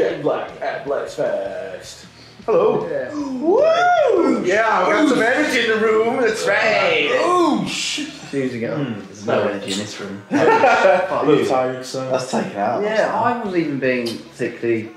Jettblack at Black's Fest. Hello. Yeah. Woo! Yeah, I've got some energy in the room. That's right. Choosing it on. There's no energy in this room. Are you tired, son? That's taken out. Yeah, I wasn't even being particularly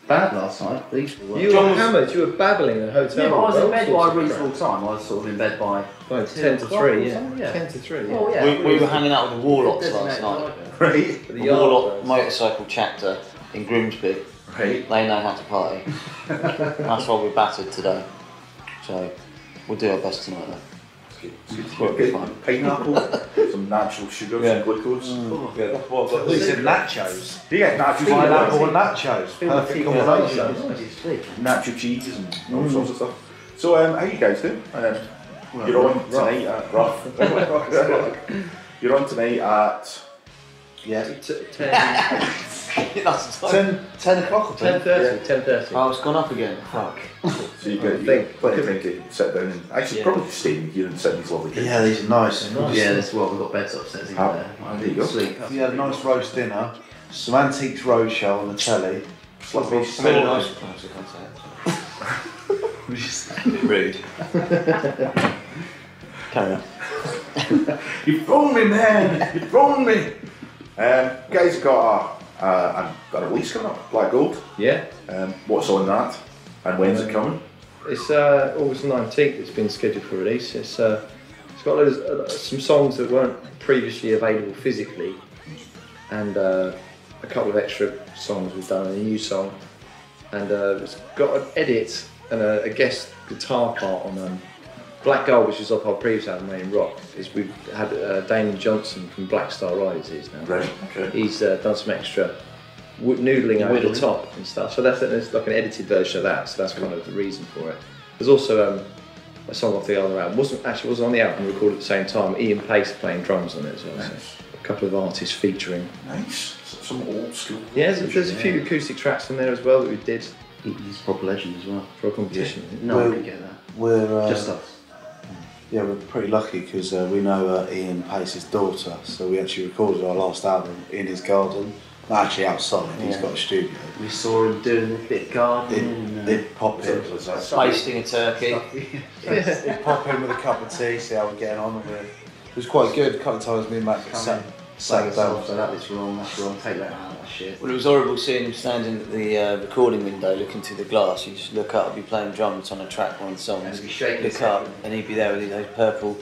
bad last night. These were. You were hammered, you were babbling in a hotel. Yeah, but I was in bed by a sorts of reasonable time. I was sort of in bed by 10 to 3, yeah. 10 to 3, yeah. Oh, yeah. We were hanging out with the Warlocks last night. Right. The Warlock motorcycle chapter in Grimsby. Right. They know how to party. That's why we're battered today. So we'll do our best tonight though. We'll get pineapple, some natural sugar, some glucose. Yeah, that's what I've got. You said nachos. You get natural Pineapple and nachos. Perfect combination. Natural cheese and all sorts of stuff. So, how you guys doing? You're on tonight at rough. You're on tonight at 10 o'clock or 10:30, 10:30. Oh, it's gone up again. Fuck. So you got plenty of time to sit down and actually probably stay in here and sit in these lovely games. Yeah, these are nice. Yeah, that's well, we've got beds upstairs in there. There you go. Sleep. You had a nice roast dinner, some Antiques Roadshow on the telly. Lovely Very nice place, I can't say. Rude. Carry on. You've thrown me, man! You've thrown me! Guys got a release coming up, Black Gold. Yeah. What's on that? And when's it coming? It's August 19th, it's been scheduled for release. It's got some songs that weren't previously available physically, and a couple of extra songs we've done, and a new song. And it's got an edit and a guest guitar part on Black Gold, which is off our previous album, Main Rock. We've had Damien Johnson from Black Star Rises now. Right, okay. He's done some extra noodling over the top and stuff. So that's like an edited version of that. So that's kind of the reason for it. There's also a song off the other album. Wasn't on the album. We recorded at the same time. Ian Pace playing drums on it as well. Nice. So a couple of artists featuring. Nice. Some old school. Yeah, there's a few acoustic tracks in there as well that we did He's a proper legend as well. for a competition. No one can get that. We're Just us. Yeah, we're pretty lucky because we know Ian Pace's daughter, so we actually recorded our last album in his garden. Not actually outside, he's got a studio. We saw him doing a bit of gardening. They'd pop in. Basting a turkey. They'd pop in with a cup of tea, see how we're getting on. And it was quite good. A couple of times me and Matt sat down. So that bit's wrong, that's wrong, take that out, that shit. Well, it was horrible seeing him standing at the recording window looking through the glass. You just look up, he'd be playing drums on a track one song. And he'd be shaking look up, and he'd be there with those purple,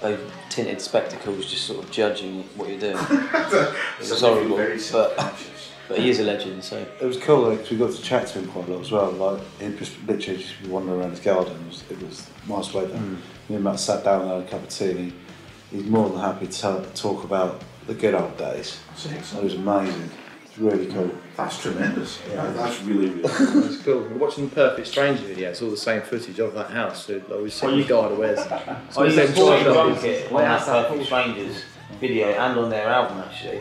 those tinted spectacles, just sort of judging what you're doing. It was horrible, but he is a legend. So it was cool because we got to chat to him quite a lot as well. Like he just literally just wandering around his garden. It was nice weather. Me and Matt sat down and had a cup of tea. And he's more than happy to talk about the good old days. It was amazing. It's really cool. That's tremendous. Yeah, that's really, really cool. It's cool. We're watching the Perfect Stranger video. It's all the same footage of that house. So like, we've seen the guy that wears. I used to play drum kit on that Perfect Strangers video and on their album actually.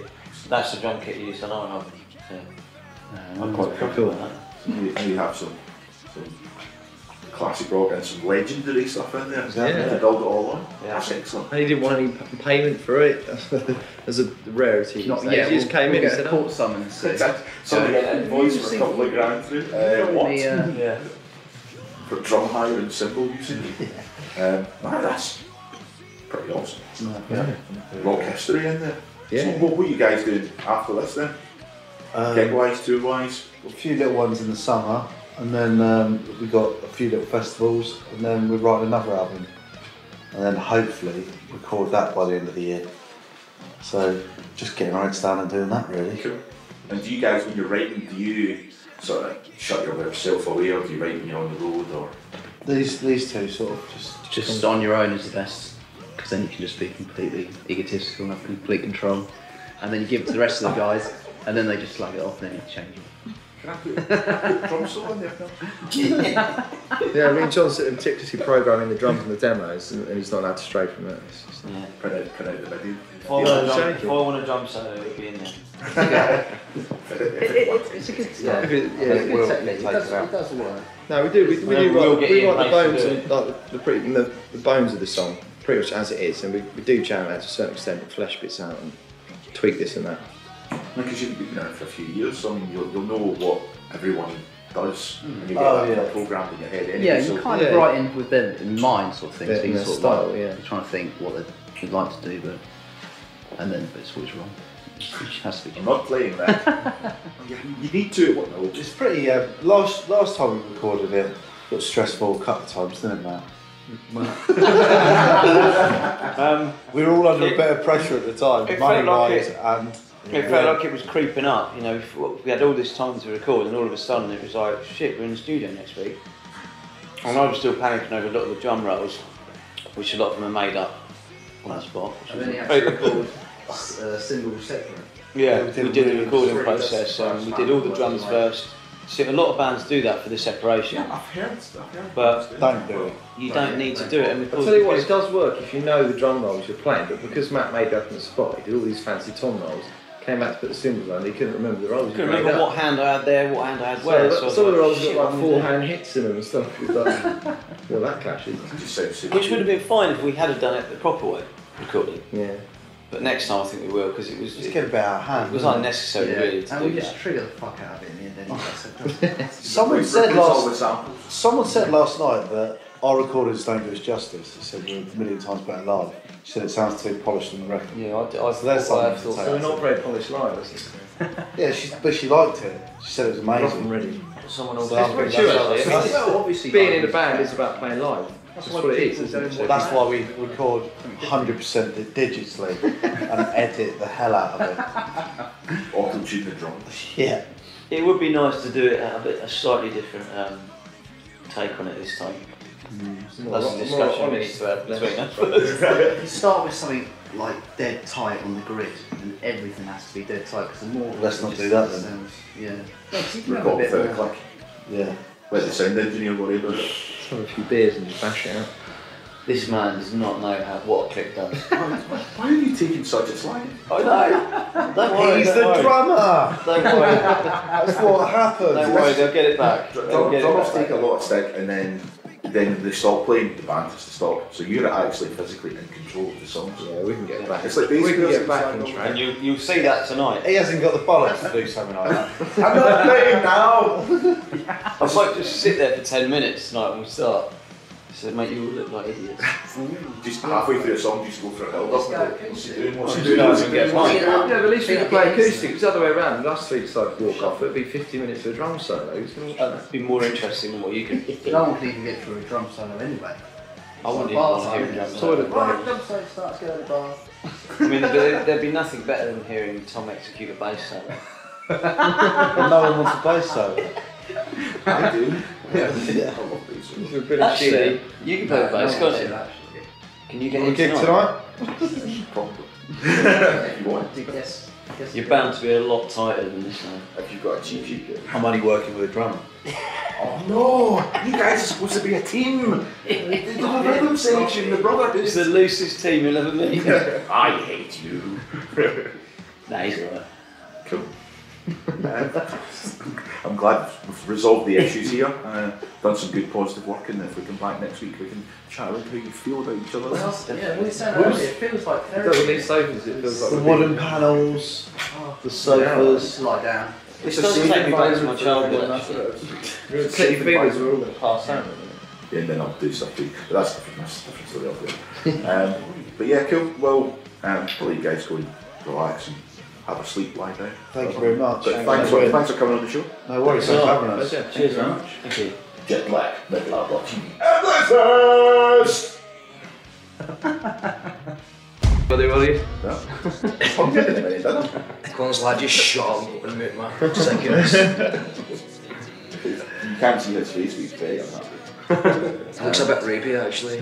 That's the drum kit you used on our album. I'm quite cool with that. You have some classic rock and some legendary stuff in there. Yeah. To build it all on. Yeah. That's excellent. And he didn't want any payment for it. As a rarity. Not he yet. just came in and said, court summons. Somebody got an invoice for a couple of grand through. Yeah. For drum hire and cymbal usage. That's pretty awesome. Rock history in there. Yeah. So what were you guys doing after this then? Gig-wise, tour-wise? A few little ones in the summer, and then we got a few little festivals, and then we write another album, and then hopefully record that by the end of the year. So just getting our heads down and doing that really. Cool. And do you guys, when you're writing, do you sort of shut yourself away, or do you write when you're on the road, or? These two sort of Just on your own is the best, because then you can just be completely egotistical and have complete control. And then you give it to the rest of the guys, and then they just slag it off and then you change it. Can I put a drum solo in there? yeah, I mean, John's meticulously programming the drums and the demos, and he's not allowed to stray from it. It's just print out the video. If I want a drum solo, it'll be in there. It's a good technique. It does work. No, we do. We write the bones and like the bones of the song pretty much as it is, and we do jam it to a certain extent, and flesh bits out and tweak this and that. Because you've been there for a few years, so I mean, you'll know what everyone does, and you get that programmed in your head anyway. Yeah, so you kind of writing with them in mind, sort of thing. So you sort style, of like, you're trying to think what they'd like to do, but it's always wrong. It has to be. I'm not playing that. you need to. What? No, It's pretty. Last time we recorded it, got stressful a couple of times, didn't it, Matt? We were all under a bit of pressure at the time, money-wise, and it felt like it was creeping up. You know, we had all this time to record, and all of a sudden it was like, shit, we're in the studio next week. And I was still panicking over a lot of the drum rolls, which a lot of them are made up on the spot. And then you have to record singles separate. Yeah, we did the recording process. We did all the drums first. See, a lot of bands do that for the separation. Yeah, I've heard stuff. But don't do it. you don't need to do it. And I'll tell you what, it does work if you know the drum rolls you're playing, but because Matt made it up on the spot, he did all these fancy tom rolls, came back to put the cymbals on, he couldn't remember the rolls. Couldn't remember what hand I had there, what hand I had where. So some of the rolls got like 4-hand hits in them and stuff. It was like, well, that clashes. Which would have been fine if we had done it the proper way, recording. Yeah. But next time I think we will, because it was. Just get a bit out of hand. It was unnecessary really to and do we just that. trigger the fuck out of it in the end anyway. Someone said last night that our recordings don't do us justice. He said we're a million times better live. She said it sounds too polished on the record. Yeah, I So there's something to So take. we're not very polished live, is it? Yeah, but she liked it. She said it was amazing. Ready. Someone else. So It's pretty true actually. Well, obviously, Being in a band is about playing live. That's what it is, isn't it? That's why we record 100% digitally and edit the hell out of it. Auto-tune the drums. Yeah. It would be nice to do it at a slightly different take on it this time. That's a discussion we need to have between us. You start with something like dead tight on the grid, and everything has to be dead tight because the more. Let's not do that then. Yeah. No, 'cause you can have a Record bit without a more. click. Yeah. Let the sound engineer worry about it. Have a few beers and just bash it out. This man does not know what a click does. Why are you taking such a slide? I know. Don't worry. He's don't the worry. drummer! Don't worry. That's what happened. Don't worry. They'll get it back. They'll get it Drummers back. take a lot of stick and then they stop playing, the band has to stop. So you're actually physically in control of the songs. Yeah, we can get back. It's like We can basically get back in track. And you'll see that tonight. He hasn't got the bollocks to do something like that. I'm not playing now! I might just sit there for 10 minutes tonight when we start. So mate, you all look like idiots. Just halfway through a song, you just go for a build up. What's he doing? What's he No, doing? we can get mine. Yeah, but at least we can play acoustic. It's the other way around. The last three decided to walk off. It'd be 50 minutes of a drum solo. That'd be more interesting than what you can. No one can even get through a drum solo anyway. I wouldn't even want to hear a drum solo. Toilet break. Drum solo starts going to the bar. I mean, there'd be nothing better than hearing Tom execute a bass solo. And no one wants a bass solo. I do. Yeah. I love these. It's a bit Actually, you can play the bass, No, can't shit, you? actually. Can you get Want in a gig tonight? tonight? Probably. If you want. Yes. You're bound to be a lot tighter than this man. If you've got a cheap sheet. I'm only working with a drummer. Oh no! You guys are supposed to be a team! The rhythm section, the brother It's is. the loosest team you'll ever meet. I hate you. Nah, he's alright. Cool. I'm glad we've resolved the issues here, done some good positive work, and if we come back next week we can chat about how you feel about each other. Yeah, we said earlier, it feels like It doesn't therapy. need sofas, it feels like The we're wooden panels, the sofas. Just lie down. This doesn't take me back to my childhood. actually. You're gonna click your fingers, we're all going to pass out. Yeah, and then I'll do stuff too. But that's different. That's a different story altogether. But yeah, cool. Well, I'll let you guys go and relax and have a sleep, lie down. Thank you very much. But thanks for coming on the show. No worries, thanks for having us. Pleasure. Cheers very much. Thank you. Jettblack, Outlaw.TV. And listeners! Everybody. No. I'm getting it, done. One's lad just shot him in the man. Seconds. You can't see his face, but he's very unhappy. Looks a bit rapey actually.